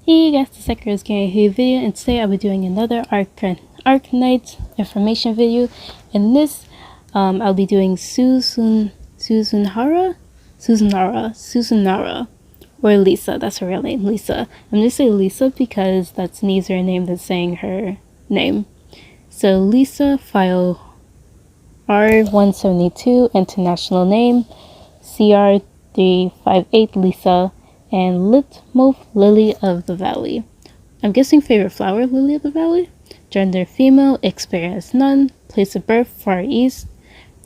Hey guys, the SAKURA-ROSEGAMER here video, and today I'll be doing another Arknight information video. In this, I'll be doing Suzuran, or Lisa. That's her real name, Lisa. I'm gonna say Lisa because that's an easier name than saying her name. So Lisa, file R172, international name, CR358 Lisa, and Litmov, Lily of the Valley. I'm guessing favorite flower, Lily of the Valley. Gender female, experience none. Place of birth, Far East.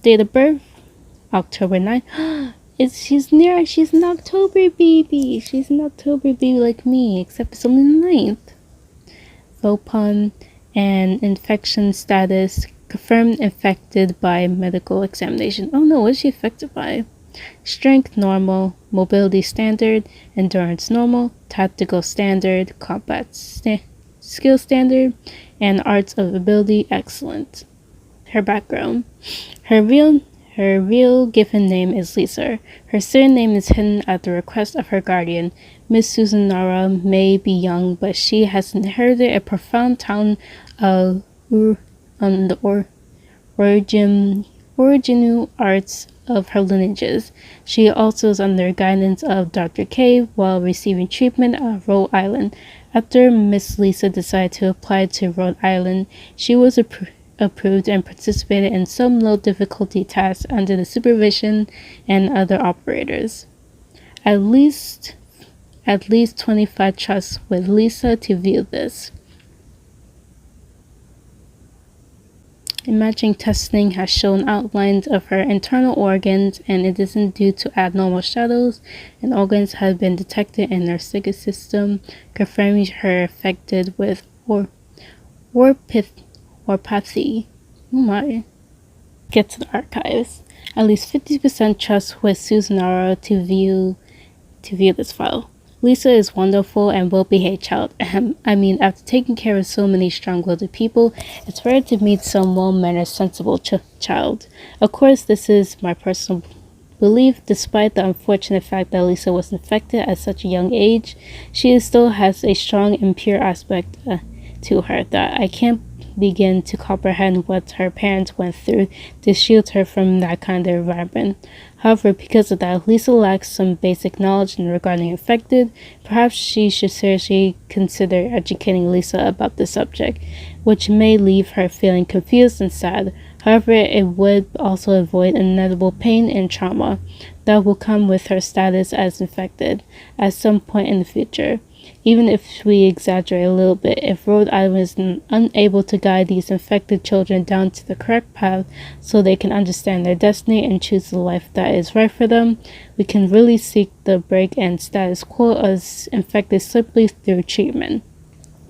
Date of birth, October 9th. She's an October baby. She's an October baby like me, except it's only the 9th. Vopon and infection status, confirmed infected by medical examination. Oh no, what is she affected by? Strength normal, mobility standard, endurance normal, tactical standard, combat skill standard, and arts of ability excellent. Her background. Her real given name is Lisa. Her surname is hidden at the request of her guardian. Miss Suzuran may be young, but she has inherited a profound talent on the original arts of her lineages. She also is under guidance of Dr. K while receiving treatment at Rhode Island. After Miss Lisa decided to apply to Rhode Island, she was approved and participated in some low difficulty tasks under the supervision and other operators. At least 25 trusts with Lisa to view this. Imaging testing has shown outlines of her internal organs, and it isn't due to abnormal shadows, and organs have been detected in her psychic system, confirming her affected with orpathy. Oh my. Get to the archives. At least 50% trust with Suzuran to view this file. Lisa is wonderful and well-behaved child. After taking care of so many strong-willed people, it's rare to meet some well-mannered, sensible child. Of course, this is my personal belief. Despite the unfortunate fact that Lisa was infected at such a young age, she still has a strong and pure aspect to her that I can't begin to comprehend what her parents went through to shield her from that kind of environment. However, because of that, Lisa lacks some basic knowledge regarding infected. Perhaps she should seriously consider educating Lisa about the subject, which may leave her feeling confused and sad. However, it would also avoid inevitable pain and trauma that will come with her status as infected at some point in the future. Even if we exaggerate a little bit, if Rhode Island is unable to guide these infected children down to the correct path so they can understand their destiny and choose the life that is right for them, we can really seek the break and status quo as infected simply through treatment.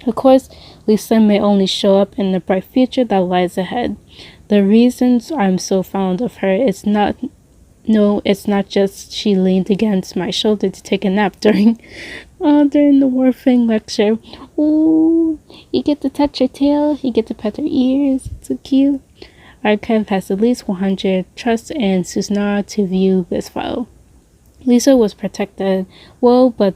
Of course, Lisa may only show up in the bright future that lies ahead. The reasons I'm so fond of her is it's not just she leaned against my shoulder to take a nap during the warfing lecture. Ooh, you get to touch her tail, you get to pet her ears. It's so cute. Archive has at least 100 trusts and Suzuran to view this file. Lisa was protected well, but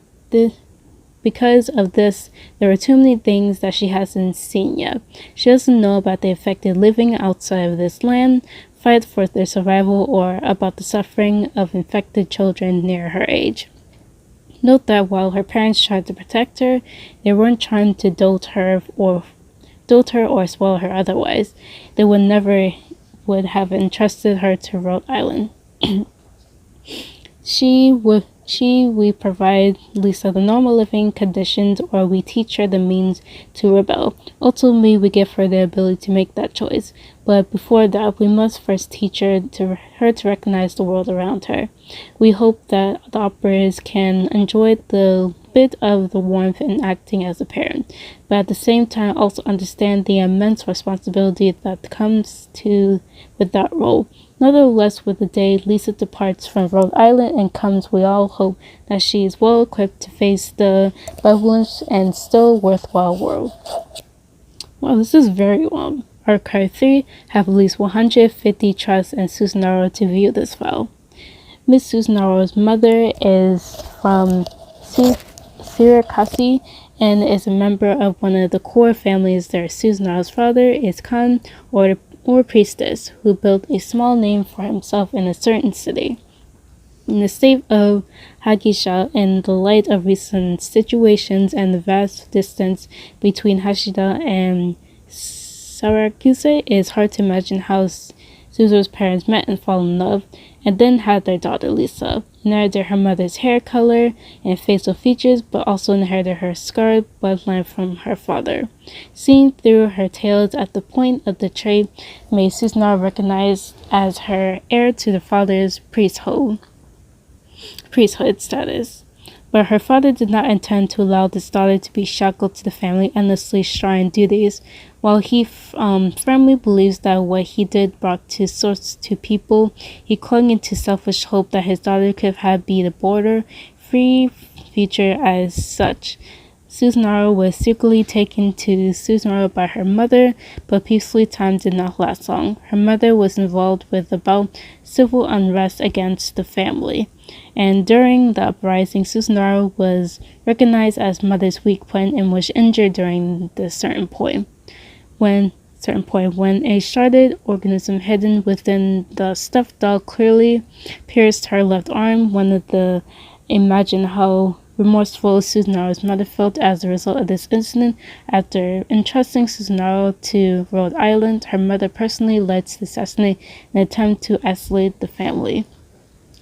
because of this, there are too many things that she hasn't seen yet. She doesn't know about the affected living outside of this land, fight for their survival, or about the suffering of infected children near her age. Note that while her parents tried to protect her, they weren't trying to dote her or spoil her otherwise. They would have entrusted her to Rhode Island. We provide Lisa the normal living conditions, or we teach her the means to rebel. Ultimately, we give her the ability to make that choice. But before that, we must first teach her to recognize the world around her. We hope that the operators can enjoy the bit of the warmth in acting as a parent, but at the same time also understand the immense responsibility that comes with that role. Nevertheless, with the day Lisa departs from Rhode Island and comes, we all hope that she is well equipped to face the benevolent and still worthwhile world. Wow, this is very long. Archive 3 have at least 150 trusts and Suzuran to view this file. Miss Suzuran's mother is from Sirakasi and is a member of one of the core families there. Suzunaro's father is Khan, or priestess, who built a small name for himself in a certain city. In the state of Hagisha, in the light of recent situations and the vast distance between Hashida and Sarakusa, it is hard to imagine how Suzu's parents met and fell in love, and then had their daughter Lisa. Inherited her mother's hair color and facial features, but also inherited her scarred bloodline from her father. Seeing through her tales at the point of the trade made Susanoo recognized as her heir to the father's priesthood status. But her father did not intend to allow this daughter to be shackled to the family endlessly shrine duties. While he firmly believes that what he did brought to sorts to people, he clung into selfish hope that his daughter could be the border free future as such. Susanoo was secretly taken to Susanoo by her mother, but peaceful time did not last long. Her mother was involved with about civil unrest against the family, and during the uprising, Susanoo was recognized as mother's weak point and was injured during the certain point. When a sharded organism hidden within the stuffed doll clearly pierced her left arm, imagine how remorseful Susanoo's mother felt as a result of this incident. After entrusting Susanoo to Rhode Island, her mother personally led to the assassination in an attempt to isolate the family,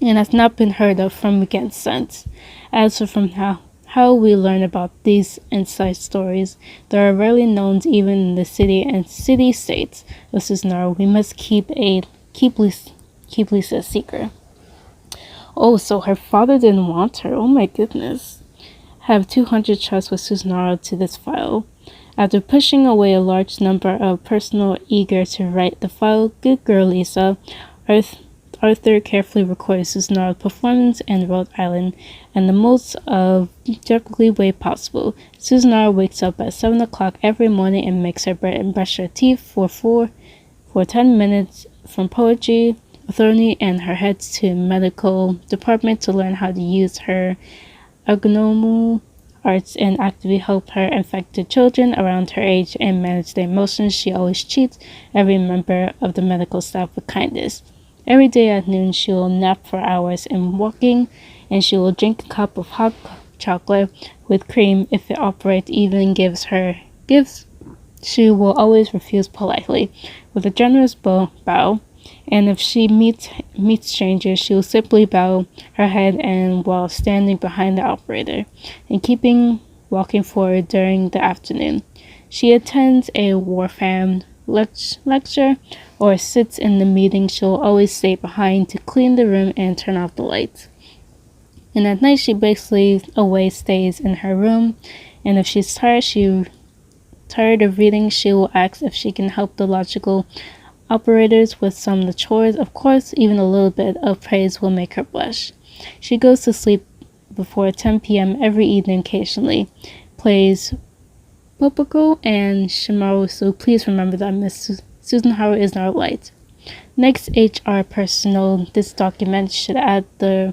and has not been heard of from again since. As for from how we learn about these inside stories, they are rarely known even in the city and city-states of Susanoo. We must keep Lisa a secret. Oh, so her father didn't want her. Oh my goodness. Have 200 trusts with Susanoo to this file. After pushing away a large number of personnel eager to write the file, good girl Lisa, Arthur carefully recorded Susanoo's performance in Rhode Island in the most objectively way possible. Susanoo wakes up at 7 o'clock every morning and makes her bed and brush her teeth for 10 minutes from poetry authority and her heads to medical department to learn how to use her ergonomic arts and actively help her infected children around her age and manage their emotions. She always treats every member of the medical staff with kindness. Every day at noon, she will nap for hours in walking, and she will drink a cup of hot chocolate with cream. If the operator even gives her gifts, she will always refuse politely with a generous bow. And if she meets strangers, she will simply bow her head and while standing behind the operator, and keeping walking forward during the afternoon. She attends a warfare lecture or sits in the meeting. She will always stay behind to clean the room and turn off the lights. And at night, she basically always stays in her room. And if she's tired of reading, she will ask if she can help the logical operators with some of the chores. Of course, even a little bit of praise will make her blush. She goes to sleep before 10 p.m. every evening, occasionally plays Popoko and Shimaru, so please remember that Miss Susanoo is not light. Next, HR personnel. This document should add the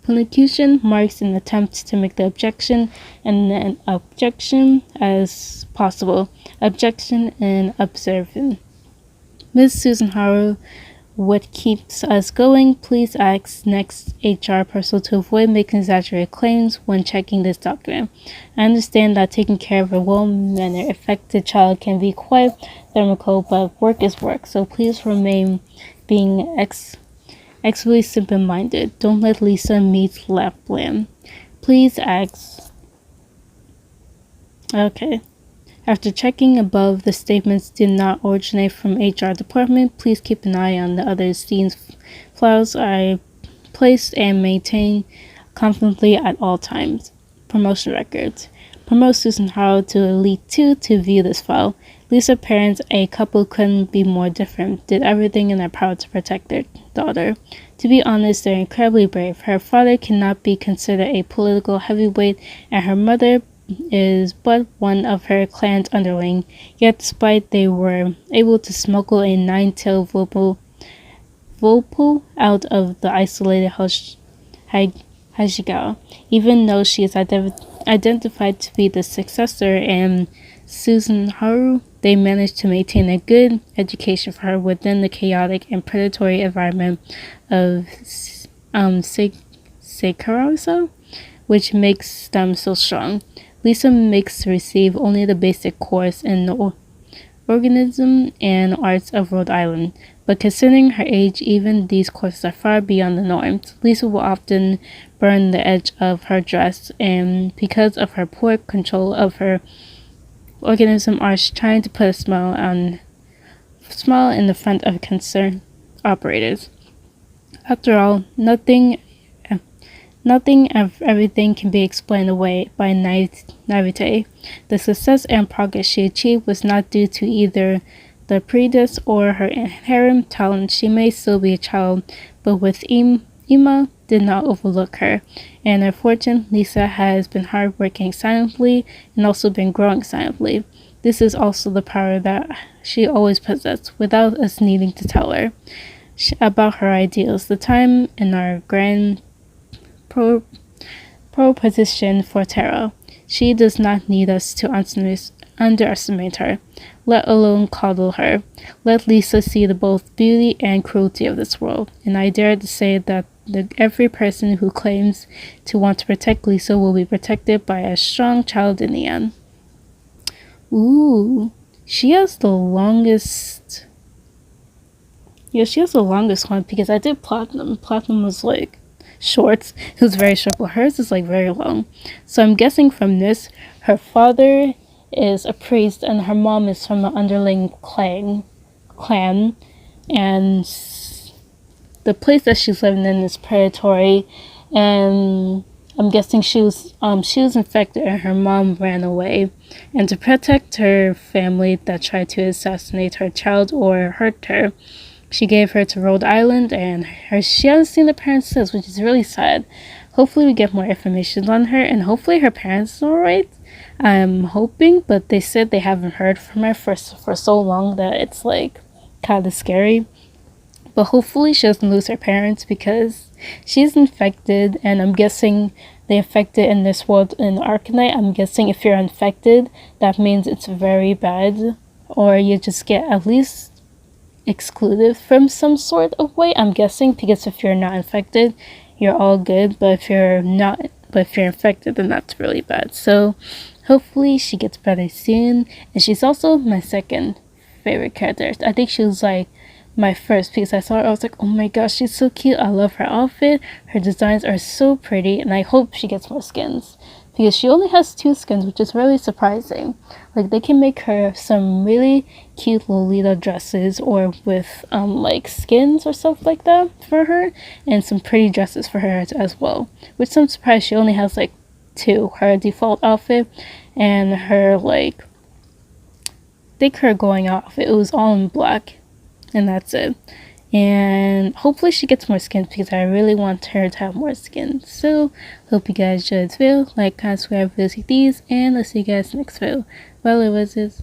punctuation marks in attempt to make the objection and an objection as possible. Objection and observant. Ms. Susanoo, what keeps us going? Please ask next HR person to avoid making exaggerated claims when checking this document. I understand that taking care of a well-mannered, affected child can be quite thermical, but work is work, so please remain being extremely simple-minded. Don't let Lisa meet Lapland. Please ask. Okay. After checking above, the statements did not originate from HR department. Please keep an eye on the other scenes files I placed and maintain confidently at all times. Promotion records. Promote Susanoo to Elite 2 to view this file. Lisa's parents, a couple couldn't be more different, did everything in their power to protect their daughter. To be honest, they're incredibly brave. Her father cannot be considered a political heavyweight, and her mother is but one of her clan's underling. Yet despite they were able to smuggle a 9-tailed Volpo out of the isolated Hajigawa. Even though she is identified to be the successor and Suzuran, they managed to maintain a good education for her within the chaotic and predatory environment of SAKURA-ROSEGAMER, which makes them so strong. Lisa makes to receive only the basic course in the organism and arts of Rhode Island, but considering her age, even these courses are far beyond the norms. Lisa will often burn the edge of her dress, and because of her poor control of her organism arch, trying to put a smile in the front of concerned operators. After all, nothing of everything can be explained away by naivete. The success and progress she achieved was not due to either the prejudice or her inherent talent. She may still be a child, but with Ima did not overlook her, and her fortune, Lisa has been hardworking silently and also been growing silently. This is also the power that she always possessed, without us needing to tell her about her ideals. The time in our grand proposition for Tara. She does not need us to underestimate her, let alone coddle her. Let Lisa see the both beauty and cruelty of this world, and I dare to say that every person who claims to want to protect Lisa will be protected by a strong child in the end. Ooh, she has the longest. Yeah, she has the longest one because I did Platinum. Platinum was like short. It was very short, but hers is like very long. So I'm guessing from this, her father is a priest and her mom is from an underling clan, and the place that she's living in is predatory, and I'm guessing she was infected and her mom ran away, and to protect her family that tried to assassinate her child or hurt her, she gave her to Rhode Island, and she hasn't seen the parents since, which is really sad. Hopefully we get more information on her, and hopefully her parents are alright. I'm hoping, but they said they haven't heard from her for so long that it's like kind of scary. But hopefully she doesn't lose her parents because she's infected, and I'm guessing they infected in this world in Arknight. I'm guessing if you're infected, that means it's very bad, or you just get at least excluded from some sort of way, I'm guessing, because if you're not infected, you're all good, but if you're infected, then that's really bad. So hopefully she gets better soon, and she's also my second favorite character. I think she was like my first because I saw her, I was like, oh my gosh, she's so cute. I love her outfit, her designs are so pretty, and I hope she gets more skins because she only has 2 skins, which is really surprising. Like, they can make her some really cute Lolita dresses, or with like skins or stuff like that for her, and some pretty dresses for her as well, which I'm surprised she only has like 2, her default outfit and her like, I think her going outfit, it was all in black, and that's it. And hopefully she gets more skins because I really want her to have more skins. So hope you guys enjoyed this video. Like, comment, subscribe for videos like these, and I'll see you guys next video. Bye, Lizards.